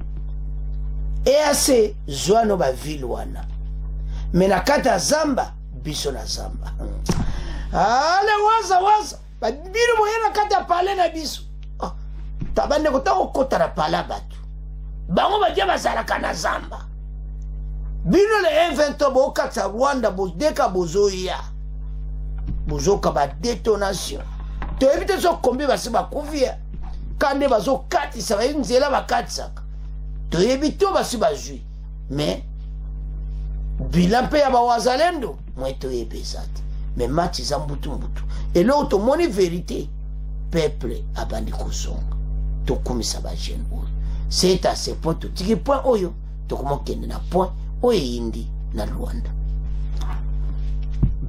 EAC zoano ba ville wana mena kata zamba biso na zamba ale waza ba bilu moyena kata pale na biso tabande kotako kota na pala batu bango badia bazalaka na zamba bino le M23 bokata Rwanda bodeka bozoya bozoka ba détonation to éviter so kombi basi bakuvia kande bazokati sa nzela bakatsaka to éviter basi bazui mais bilan pe ya bawazalendo mweto yebezati mais match za mbutu et l'autre moni vérité peuple abandi kozonga to komisa ba jeune oyo c'est à ce point to tiki point oyo to komokende na point oyo indi na Rwanda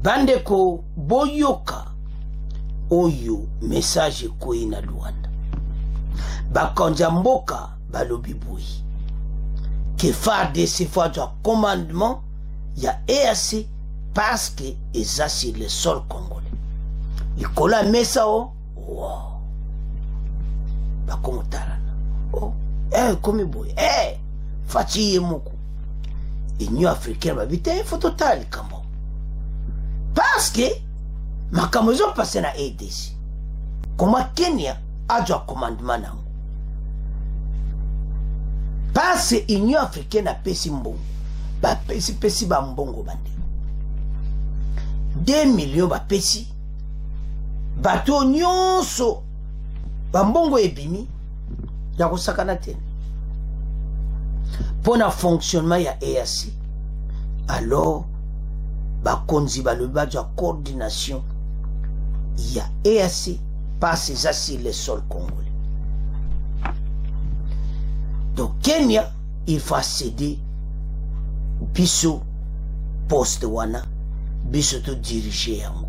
bandeko boyoka oyo message koyi na Rwanda bakonja mboka balobi boyi que FARDC fazwa commandement ya EAC parce que eza sur le sol congolais likola mesa o wow bakomotalana oh komi boyi fachi yemuku Union africaine babita info total kambo parce que makambo zo passé na EDC comment Kenya a du commandement nango parce que Union africaine a pesi mbongo ba pesi ba mbongo bande 2 millions ba pesi bato nyonso ba mbongo ebimi ya kosakana tena pour le fonctionnement ya EAC. Alors bakonzi balobi bazwa coordination ya EAC passe ça sur le sol congolais. Donc Kenya il faut céder biso poste wana biso to diriger yango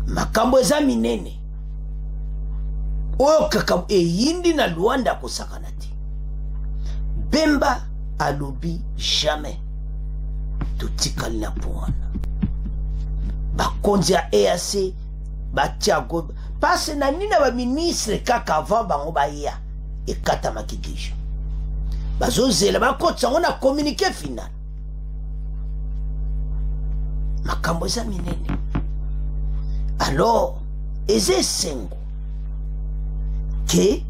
makambo eza minene oyo kaka eyindi na Rwanda kosakana te. Bemba alobi jamais totikali na poana bakonzi ya EAC batiago passe na nina ba ministre kaka avant bango baya ekata makidisha bazozela bakotsa ngona communiqué final makambo eza minene. Alors eze sengo ke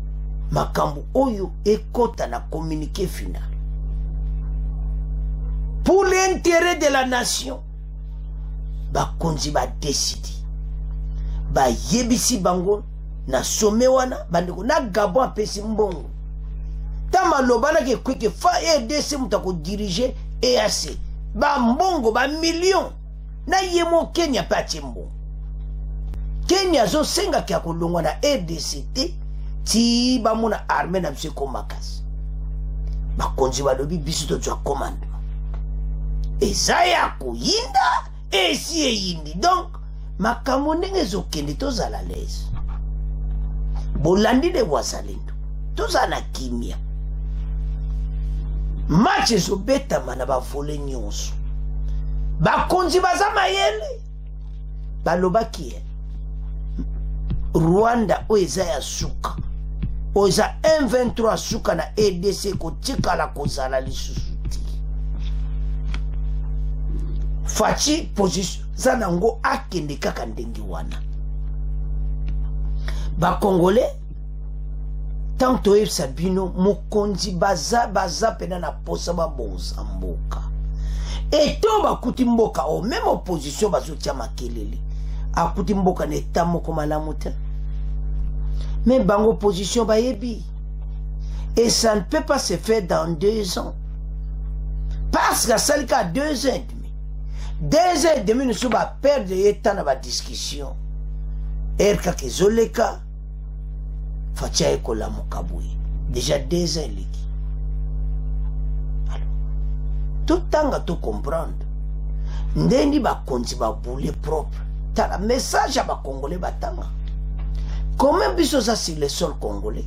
makambo oyo ekota na communiqué final pour l'intérêt de la nation bakonzi ba décide ba yebisi bango na sommet wana bandeko na Gabon apesi mbongo tama lobana ke kwike fa EDC mutako diriger EAC ba mbongo ba million na yemo Kenya pati mbongo Kenya zo senga kya kolongwa na EDC ti bamona armée na biso komakasi bakonzi balobi biso tozwa commandement eza ya koyinda esi eyindi donc makambo ndenge ezokende tozala lese bolandi de wazalendo tozala na kimia match ezobetama na bavole nyonso bakonzi baza mayele balobaki Rwanda oyo eza ya suka oyo eza M23 suka na EDC kotikala kozala lisusu te faci position za nango akende kaka ndenge wana bakongole tant toyebisa bino mokonzi baza pena na posa baboza mboka eto bakuti mboka o même opposition bazotia makelele akuti mboka na eta moko malamu te mais bango opposition bayebi et ça ne peut pas se faire dans 2 ans parce que ça a 2 ans et demi 2 ans et demi nous sommes à perdre état dans la discussion erka kezoleka fatia ekola mokabouye déjà 2 ans leki alors tout tanga tout comprendre ndeni bakonzi babule propre tala message à bakongolais batanga comment biso ça sur le sol congolais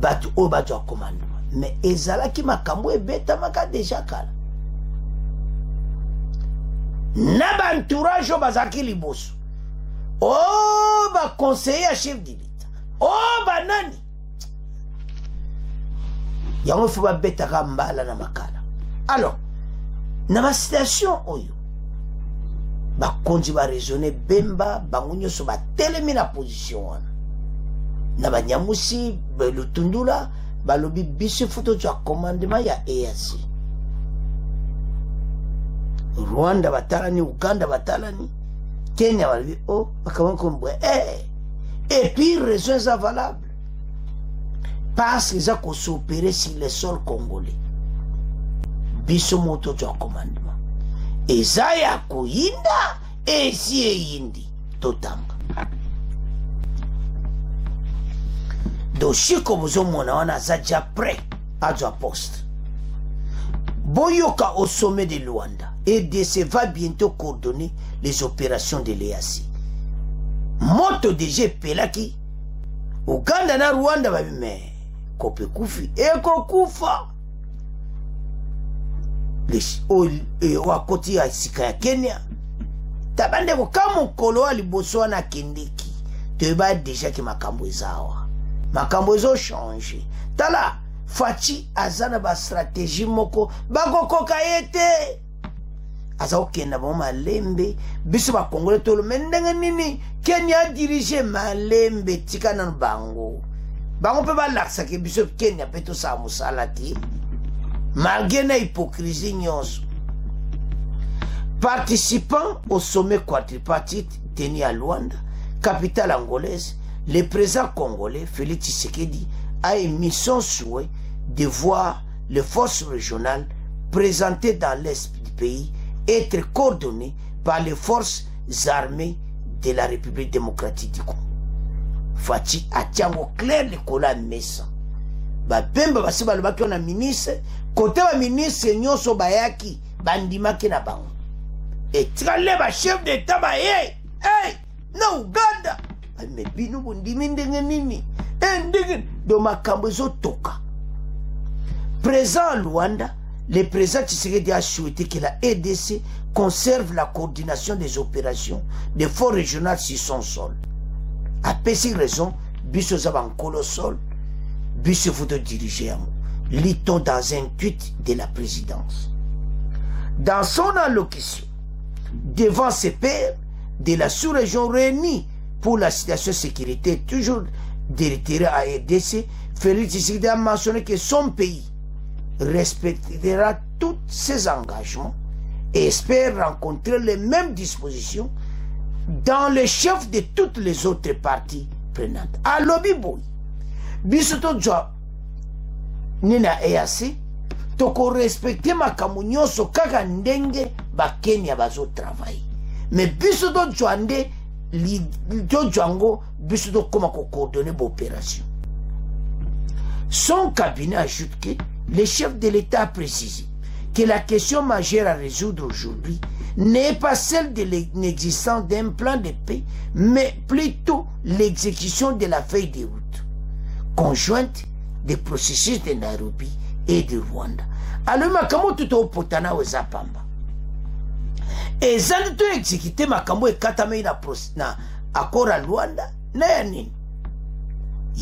batu o batu a commandement mais ezalaki makambo ebeta maka déjà kala na ba entourage bazaki liboso oh ba conseiller à chef de l'État oh ba nani yango faut ba beta ka mbala na makala alors na ma situation oyo bakonzi ba raisonner bemba bango nyonso ba telemi na position wana na banyamusi lutundula balobi biso foto ya commandement ya EAC Rwanda batalani Uganda batalani Kenya balobi oh bakabankombwe et puis raison est valable parce que ça qu'on s'opérer sur le sol congolais biso moto ya commandement eza ya koyinda esi eyindi totanga dossier comme bozomona wana aza déjà prêt azwa poste boyoka au sommet de Luanda EDC va bientôt coordonner les opérations de l'EAC moto déjà pelaki Uganda na Rwanda babi me kope kufi eko kufa wakoti ya sika ya Kenya tabande ko kama mokolo wa liboso wana kendeki toyeba deja ki makambo ezawa makambo ezo changer tala faci azana ba stratégie moko bakokoka yete aza okenda bo malembe biso bakongole tolo mendenge nini Kenya dirige malembe tika na bango pe balakisa ke biso Kenya pe to sa musala ti malgré la hypocrisie nyonso. Participant au sommet quadripartite tenu à Luanda, capitale angolaise, le président congolais Félix Tshisekedi a émis son souhait de voir les forces régionales présentées dans l'est du pays être coordonnées par les forces armées de la République démocratique du Congo. Fati atiango clair le kola mesa. Bapemba basi balobaki na ministre côté ba ministre nyonso bayaki bandimaki na bango. Et trale ba chef d'état ba hey na Uganda me bino bondimi ndenge nini ndenge do makambo zotoka. Présent Luanda, le président Tshisekedi a souhaité que la EDC conserve la coordination des opérations des forces régionales sur son sol. A ces raisons, biso zabankolo sol, biso faut diriger lit-on dans un tweet de la présidence. Dans son allocution, devant ses pairs de la sous-région réunis pour la situation sécuritaire toujours délétérée à EDC, Félix Tshisekedi a mentionné que son pays respectera tous ses engagements et espère rencontrer les mêmes dispositions dans les chefs de toutes les autres parties prenantes. À Lobiboui, bisoto dwa nina EAC toko respecter makambo nyonso kaka ndenge ba Kenya bazo travailler. Mais bisoto dwa nde li django bisoto koma ko coordonner l'opération. Son cabinet ajoute que le chef de l'État a précisé que la question majeure à résoudre aujourd'hui n'est pas celle de l'existence d'un plan de paix, mais plutôt l'exécution de la feuille de route conjointe des processus de Nairobi et du Rwanda. Alors makambo tout au potana aux apamba. Et ça tout exécuté makambo et katame na accord à Rwanda na yanini.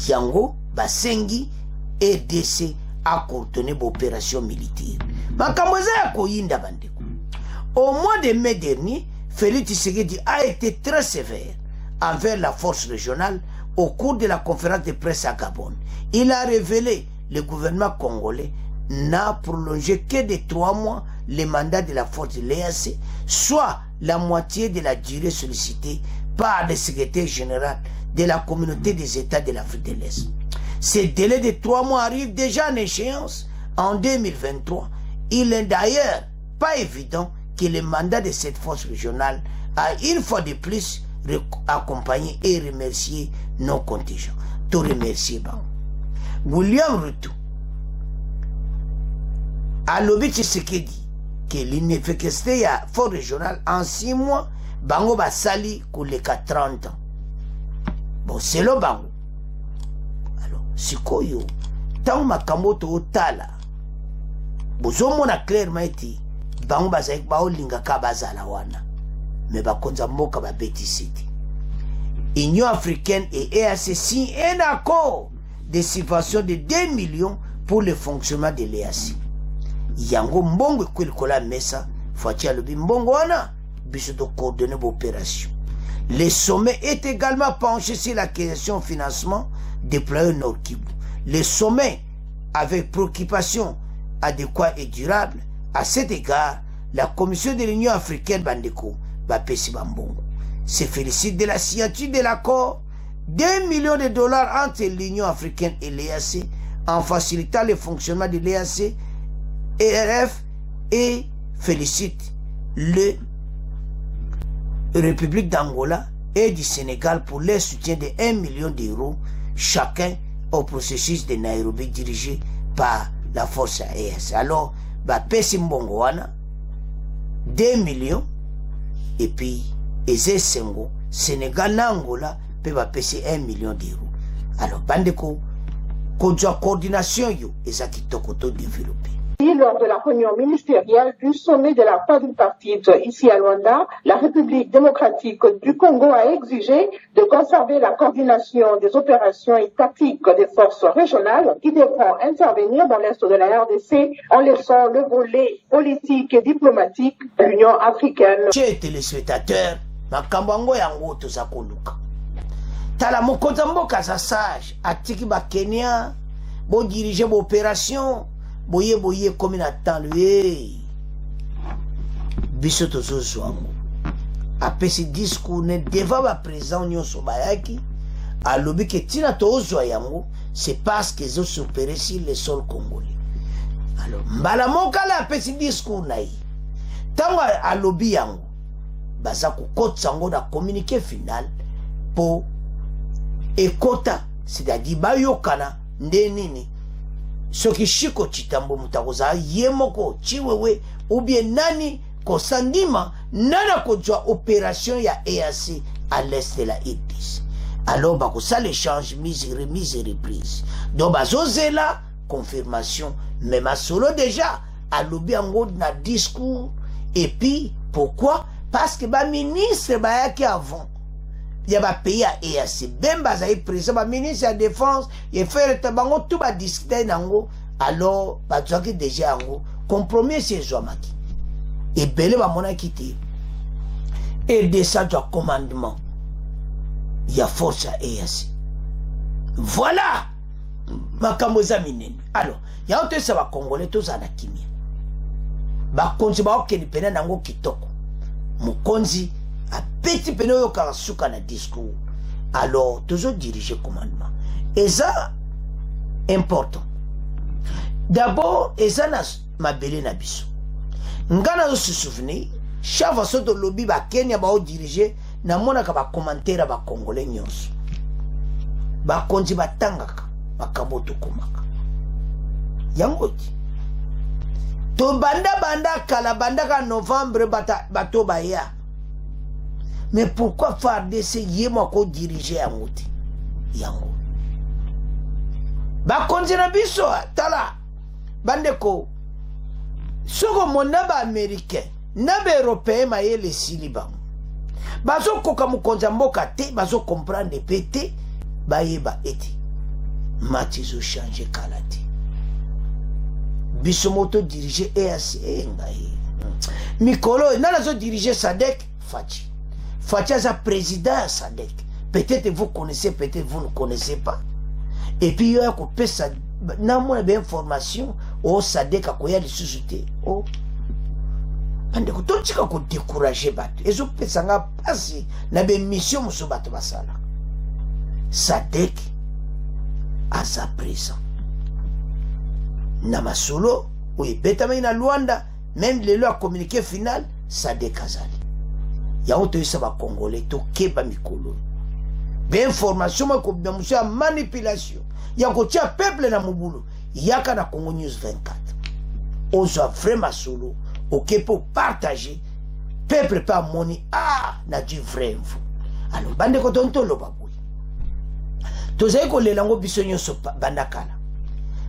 Yango basengi RDC a coordonné l'opération militaire. Makambo za koyinda bandeko. Au mois de mai dernier, Félix Tshisekedi a été très sévère envers la force régionale au cours de la conférence de presse à Gabon. Il a révélé que le gouvernement congolais n'a prolongé que de 3 mois le mandat de la force de l'EAC, soit la moitié de la durée sollicitée par le secrétaire général de la communauté des États de l'Afrique de l'Est. Ce délai de 3 mois arrive déjà en échéance en 2023. Il n'est d'ailleurs pas évident que le mandat de cette force régionale a une fois de plus accompagné et remercié nos contingents. Tout remercier. William Ruto a lobby Tshisekedi que l'inefficacité à force régionale en 6 mois, bango ba sali kuleka 30 ans. Bon, c'est le bango. Alors, sikoyo, tant makambo to otala, bozo mona clairement eti, bango bazaik bao linga ka bazala wana. Mais bakonza mboka ba betisiti. Union africaine et EAC signent un accord de subvention de 2 millions pour le fonctionnement de l'EAC. Yango mbongo kwelikola mesa, fatia lobi mbongo wana, biso de coordonner l'opération. Le sommet est également penché sur la question financement déployé au Nord Kivu. Le sommet, avec préoccupation adéquate et durable, à cet égard, la Commission de l'Union africaine Bandeko, Bapesi Bambongo, se félicite de la signature de l'accord 2 millions de dollars entre l'Union africaine et l'EAC en facilitant le fonctionnement de l'EAC ERF et félicite le République d'Angola et du Sénégal pour leur soutien de 1 million d'euros chacun au processus de Nairobi dirigé par la force EAC. Alors, Pesi Mbongo wana 2 millions et puis Eze Sengo, Sénégal na Angola peut Pesi 1 million d'euros. Alors, bandeko, kodja coordination yo ezaki tokoto développé. Lors de la réunion ministérielle du sommet de la quadripartite ici à Luanda, la République démocratique du Congo a exigé de conserver la coordination des opérations et tactiques des forces régionales qui devront intervenir dans l'est de la RDC en laissant le volet politique et diplomatique de l'Union africaine. Chers téléspectateurs, makambo yango tozakoluka. Tala mokonza mboka za sage atiki ba Kenya bo diriger l'opération. Boye comme il attend lui. Bisoto Zouango. Après ce discours, ne devant pas présent Nyon Sobayaki, à l'objet que Tina Tozo Yango, c'est parce qu'ils ont opéré sur le sol congolais. Alors, Mbalamoka la après ce discours naï. Tant à l'objet Yango, Bazako Kote Sango da communiqué final pour Ekota, c'est-à-dire Bayokana, Ndenini. Ce qui chiko chitambo mutakoza yemoko chiwewe ou bien nani ko sandima nana ko jwa opération ya EAC à l'est de la RDC. Alors bako ça l'échange mise et reprise. Donc bazozela confirmation même à solo déjà à lobi ango na discours et puis pourquoi parce que ba ministre ba yaki avant il y a un pays à EAC. Bemba a président, le ministre de la Défense, il fait le tout va discuter nango. Alors, tu as déjà nango compromis ces Zouamaki. Et Belé va m'en quitter. Et descend du commandement. Il y a force à EAC. Voilà. Makamoza minen. Alors, il y a un peu ça va congolais tous en akimia. Ba konzi ba okeni pena nango kitoko. Mukonzi a petit peu de suka na discours. Alors, toujours diriger commandement. Et ça, important. D'abord, et ça, ma belle nabiso. Ngana se souvenir, chaque fois que lobby ba Kenya ba diriger, na mona ka ba commentaire ba congolais nyonso. Ba konzi ba tangaka, ba kaboto komaka. Yangoti. To banda kala banda ka novembre bato ba ya. Mais pourquoi faire d'essayer moi qu'on diriger à Mouti Yango. Ba konzina biso tala bandeko soko mona ba américain na ba européen mayele siliba bazo koka mukonza mboka te bazo comprendre pété bayeba eti mati zo changer kala te biso moto diriger EAC ngai mikolo nana zo diriger SADC Fachi a président SADC. Peut-être vous connaissez, peut-être vous ne connaissez pas. Et puis il y a coupé ça. N'a moins d'informations au SADC à quoi il y a des sociétés. Oh, ande ko tout chika ko décourager bato. Et je pense ça nga passer na be mission muso bato basala. SADC à sa présent. Na masolo oui betama na Luanda même le loi communiqué final SADC azali. Ya oto isa ba congolais to keba mikolo. Ben information ma ko biamusha manipulation. Ya ko tia peuple na mubulu. Yaka na Congo News 24. Ozo vraiment solo. Ok pour partager. Peuple pas moni na du vrai info. Alors bande ko tonto lo baboui. Tozai ko lelango bisonyo so bandakala.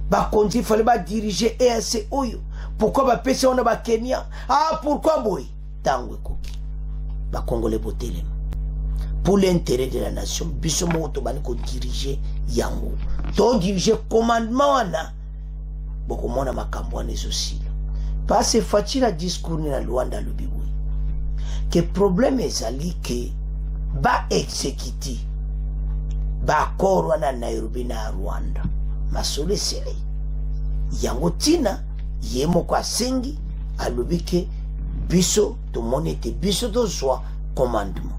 Ba konti fallait ba diriger EAC oyo. Pourquoi ba pese on ba Kenya? Pourquoi boy? Tangwe koki. Ba Congolais botelem. Pour l'intérêt de la nation, biso moto bani ko diriger yango. To diriger commandement wana. Boko mona makambo wana aussi. Parce que facile à discours na Luanda lobiboui. Que problème ezali que ba exécuter ba accord wana Nairobi na Rwanda. Masole sele. Yango tina yemo kwa sengi alobike biso to monete biso to soa commandement.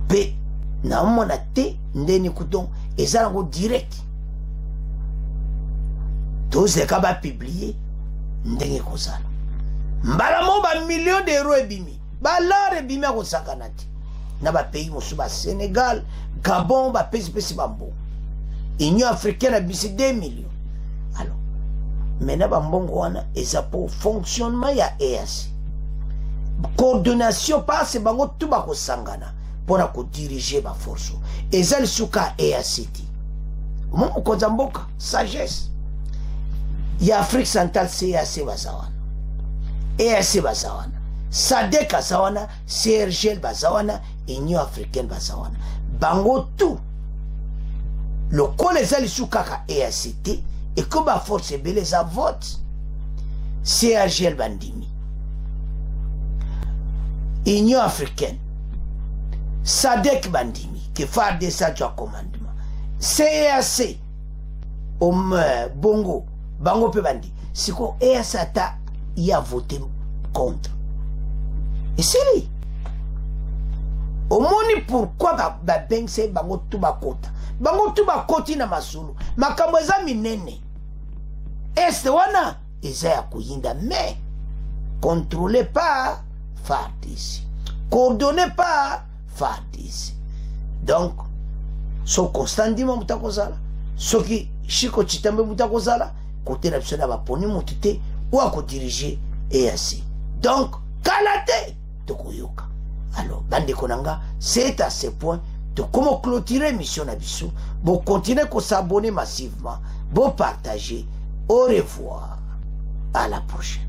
Pe na mona te ndeni kuton ezalango direct. Toze kaba publier ndenge kozala. Mbala mo ba millions d'euros ebimi. Ba lare ebimi ko sakanati. Na ba pays mosu ba Sénégal, Gabon ba pesi bambo. Union africaine a bisi 2 millions. Alors, maintenant ba mbongo wana eza pour fonctionnement ya EAC. Coordination passe bango tout ba ko sangana pour ko diriger ba force. Eza lisuka EAC. Mo ko mboka sagesse. Ya Afrique centrale EAC bazawana. EAC bazawana. SADC bazawana, CRGL bazawana, Union africaine bazawana. Bango tout. Le col les a sous kaka EACT et comme a force belé sa vote CRGL bandimi Union africaine SADC bandimi qui fait des ça du commandement CAC bongo bango pe bandi si ko EAC y a voté contre et c'est lui au moni pourquoi ba bengse bango tout ba kota bango tu ba koti na masulu makambo eza minene este wana eza ya kuyinda mais contrôlé par FARDC coordonné par FARDC donc so constantement mutakozala soki shiko chitambe mutakozala côté la psona ba poni mutite ou à diriger EAC donc kalate tokoyoka alors bande konanga c'est à ce point de comment clôturer mission Nabiso, bon continuer à s'abonner massivement, bon partager. Au revoir, à la prochaine.